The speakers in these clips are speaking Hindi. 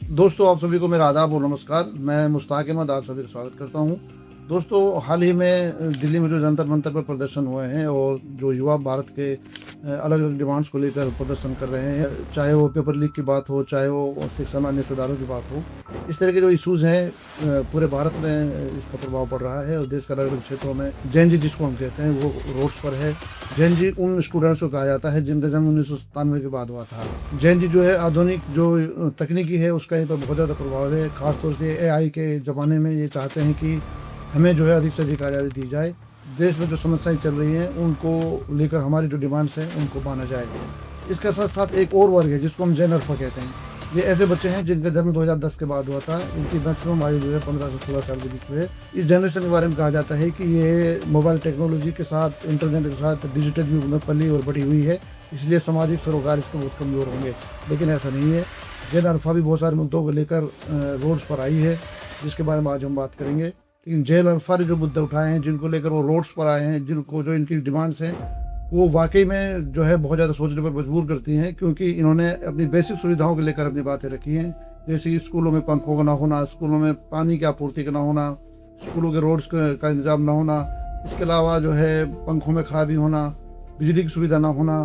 दोस्तों, आप सभी को मेरा आदाब और नमस्कार। मैं मुश्ताक अहमद आप सभी का स्वागत करता हूँ। दोस्तों, हाल ही में दिल्ली में जो जंतर मंतर पर प्रदर्शन हुए हैं और जो युवा भारत के अलग-अलग डिमांड्स को लेकर प्रदर्शन कर रहे हैं, चाहे वो पेपर लीक की बात हो, चाहे वो शिक्षा में अन्य सुधारों की बात हो। इस तरह के जो इश्यूज़ हैं पूरे भारत में इसका प्रभाव पड़ रहा है और देश के अलग-अलग क्षेत्रों में जेन ज़ी जिसको हम कहते हैं, वो रोड्स पर है। जेन ज़ी उन स्टूडेंट्स को कहा जाता है जिनका जन्म 1997 के बाद हुआ था। जेन ज़ी जो है आधुनिक जो तकनीकी है उसका इन पर बहुत ज़्यादा प्रभाव है। ख़ास तौर से एआई के ज़माने में ये चाहते हैं कि हमें जो है अधिक से अधिक आज़ादी दी जाए। देश में जो समस्याएँ चल रही हैं उनको लेकर हमारी जो डिमांड्स हैं उनको माना जाए। इसके साथ-साथ एक और वर्ग है जिसको हम जेन अल्फ़ा कहते हैं। ये ऐसे बच्चे हैं जिनका जन्म 2010 के बाद हुआ था। इनकी मैक्सिमम आयु जो है 15 से 16 साल के बीच में है। इस जनरेशन के बारे में कहा जाता है कि ये मोबाइल टेक्नोलॉजी के साथ, इंटरनेट के साथ डिजिटल युग में पली और बड़ी हुई है, इसलिए सामाजिक सरोकार इसके बहुत कमज़ोर होंगे। लेकिन ऐसा नहीं है। जेन अल्फ़ा भी बहुत सारे मुद्दों को लेकर रोड्स पर आई है, जिसके बारे में आज हम बात करेंगे। लेकिन जेन अल्फ़ा ने जो मुद्दे उठाए हैं, जिनको लेकर वो रोड्स पर आए हैं, जिनको जो इनकी डिमांड्स हैं, वो वाक़ई में जो है बहुत ज़्यादा सोचने पर मजबूर करती हैं, क्योंकि इन्होंने अपनी बेसिक सुविधाओं को लेकर अपनी बातें रखी हैं। जैसे कि स्कूलों में पंखों का ना होना, स्कूलों में पानी की आपूर्ति का ना होना, स्कूलों के रोड्स का इंतज़ाम ना होना, इसके अलावा जो है पंखों में खराबी होना, बिजली की सुविधा ना होना।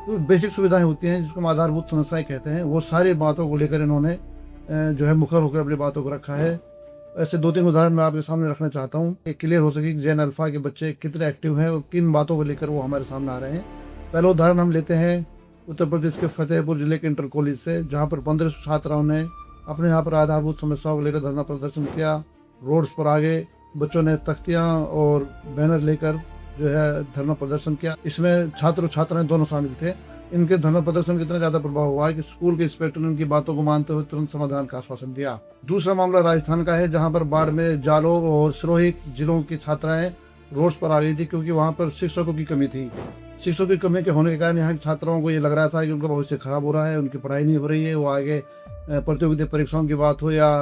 तो बेसिक सुविधाएँ होती हैं जिसको हम आधारभूत समस्याएँ कहते हैं, वो सारी बातों को लेकर इन्होंने जो है मुखर होकर अपनी बातों को रखा है। ऐसे 2-3 उदाहरण मैं आपके सामने रखना चाहता हूँ कि क्लियर हो सके कि जेन अल्फ़ा के बच्चे कितने एक्टिव हैं और किन बातों को लेकर वो हमारे सामने आ रहे हैं। पहला उदाहरण हम लेते हैं उत्तर प्रदेश के फतेहपुर जिले के इंटर कॉलेज से, जहाँ पर 1500 छात्राओं ने अपने यहाँ पर आधारभूत समस्याओं को लेकर धरना प्रदर्शन किया। रोड्स पर आ गए, बच्चों ने तख्तियाँ और बैनर लेकर जो है धरना प्रदर्शन किया। इसमें छात्र और छात्राएँ दोनों शामिल थे। इनके धरना प्रदर्शन का इतना ज़्यादा प्रभाव हुआ है कि स्कूल के इंस्पेक्टर ने उनकी बातों को मानते हुए तुरंत समाधान का आश्वासन दिया। दूसरा मामला राजस्थान का है, जहां पर बाड़मेर, जालौर और सिरोही जिलों की छात्राएं रोड्स पर आ गई थी, क्योंकि वहां पर शिक्षकों की कमी थी। शिक्षकों की कमी के होने के कारण यहाँ की छात्राओं को ये लग रहा था कि उनका भविष्य खराब हो रहा है, उनकी पढ़ाई नहीं हो रही है, वो आगे प्रतियोगिता परीक्षाओं की बात हो या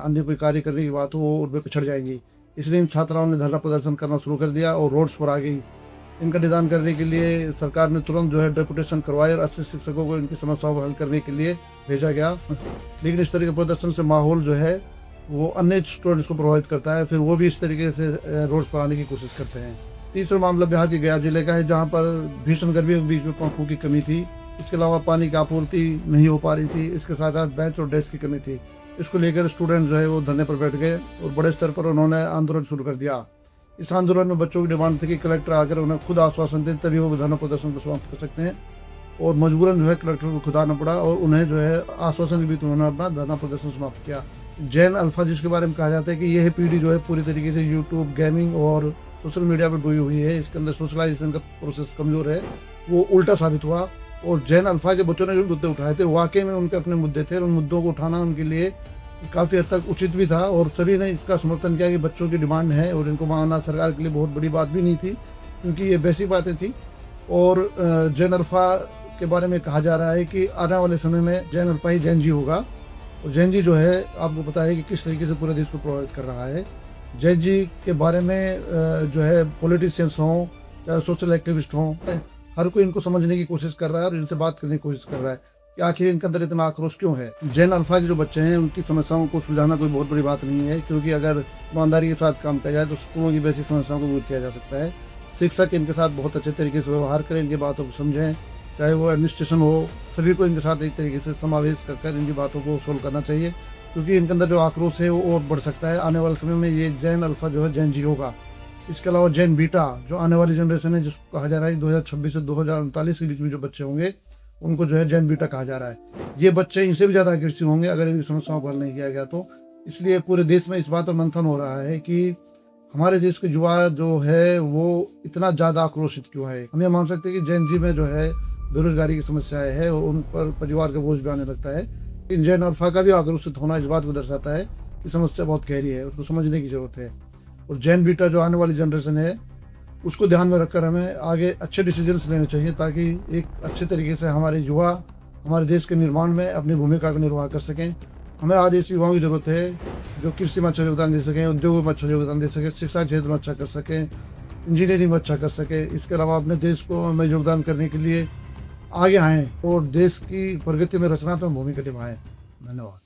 अन्य कोई कार्य करने की बात हो, वो उनमें पिछड़ जाएंगी। इसलिए इन छात्राओं ने धरना प्रदर्शन करना शुरू कर दिया और रोड्स पर आ गई। इनका निदान करने के लिए सरकार ने तुरंत जो है डेपुटेशन करवाई और 80 शिक्षकों को इनकी समस्याओं को हल करने के लिए भेजा गया। लेकिन इस तरह के प्रदर्शन से माहौल जो है वो अन्य स्टूडेंट्स को प्रभावित करता है, फिर वो भी इस तरीके से रोड्स पर आने की कोशिश करते हैं। तीसरा मामला बिहार के गया जिले का है, जहाँ पर भीषण गर्मी के बीच में पंखों की कमी थी। इसके अलावा पानी की आपूर्ति नहीं हो पा रही थी। इसके साथ साथ बेंच और डेस्क की कमी थी। इसको लेकर स्टूडेंट जो है वो धरने पर बैठ गए और बड़े स्तर पर उन्होंने आंदोलन शुरू कर दिया। इस आंदोलन में बच्चों की डिमांड थी कि कलेक्टर आकर उन्हें खुद आश्वासन दें, तभी वो धरना प्रदर्शन को समाप्त कर सकते हैं। और मजबूरन जो है कलेक्टर को खुद आना पड़ा और उन्हें जो है आश्वासन के बीच उन्होंने अपना धरना प्रदर्शन समाप्त किया। जेन अल्फ़ा जिसके बारे में कहा जाता है कि यह पीढ़ी जो है पूरी तरीके से यूट्यूब, गेमिंग और सोशल मीडिया पर डूबी हुई है। इसके अंदर सोशलाइजेशन का प्रोसेस कमज़ोर है, वो उल्टा साबित हुआ। और जेन अल्फ़ा के बच्चों ने जो मुद्दे उठाए थे वाकई में उनके अपने मुद्दे थे, उन मुद्दों को उठाना उनके लिए काफ़ी हद तक उचित भी था और सभी ने इसका समर्थन किया कि बच्चों की डिमांड है और इनको मानना सरकार के लिए बहुत बड़ी बात भी नहीं थी, क्योंकि ये बेसिक बातें थी। और जेन अल्फ़ा के बारे में कहा जा रहा है कि आने वाले समय में जेन अल्फ़ा ही जेन ज़ी होगा। और जेन ज़ी जो है आपको पता है कि किस तरीके से पूरे देश को प्रभावित कर रहा है। जेन ज़ी के बारे में जो है पॉलिटिशियंस हों, चाहे सोशल एक्टिविस्ट हों, हर कोई इनको समझने की कोशिश कर रहा है और इनसे बात करने की कोशिश कर रहा है कि आखिर इनके अंदर इतना आक्रोश क्यों है। जेन अल्फ़ा के जो बच्चे हैं उनकी समस्याओं को सुलझाना कोई बहुत बड़ी बात नहीं है, क्योंकि अगर ईमानदारी के साथ काम किया जाए तो स्कूलों की बेसिक समस्याओं को दूर किया जा सकता है। शिक्षक इनके साथ बहुत अच्छे तरीके से व्यवहार करें, इनकी बातों को समझें, चाहे वो एडमिनिस्ट्रेशन हो, सभी को इनके साथ एक तरीके से समावेश कर इनकी बातों को सोल्व करना चाहिए, क्योंकि इनके अंदर जो आक्रोश है वो और बढ़ सकता है। आने वाले समय में ये जेन अल्फ़ा जो है जेन ज़ी होगा। इसके अलावा जेन बीटा जो आने वाली जनरेशन है, जिसको कहा जा रहा है 2026 से 2039 के बीच में जो बच्चे होंगे उनको जो है जेन बीटा कहा जा रहा है। ये बच्चे इनसे भी ज़्यादा अग्रेसिव होंगे अगर इनकी समस्याओं को हल नहीं किया गया तो। इसलिए पूरे देश में इस बात पर मंथन हो रहा है कि हमारे देश के युवा जो है वो इतना ज़्यादा आक्रोशित क्यों है। हम ये मान सकते हैं कि जेन ज़ी में जो है बेरोजगारी की समस्याएं है और उन पर परिवार का बोझ भी आने लगता है। इन जेन अल्फ़ा का भी आक्रोशित होना इस बात को दर्शाता है कि समस्या बहुत गहरी है, उसको समझने की ज़रूरत है। और जेन बीटा जो आने वाली जनरेशन है उसको ध्यान में रखकर हमें आगे अच्छे डिसीजंस लेने चाहिए, ताकि एक अच्छे तरीके से हमारे युवा हमारे देश के निर्माण में अपनी भूमिका का निर्वाह कर सकें। हमें आज ऐसे युवाओं की ज़रूरत है जो कृषि में अच्छा योगदान दे सकें, उद्योग में अच्छा योगदान दे सकें, शिक्षा क्षेत्र में अच्छा कर सकें, इंजीनियरिंग में अच्छा कर सकें। इसके अलावा अपने देश को में योगदान करने के लिए आगे आएँ और देश की प्रगति में रचनात्मक भूमिका निभाएँ। धन्यवाद।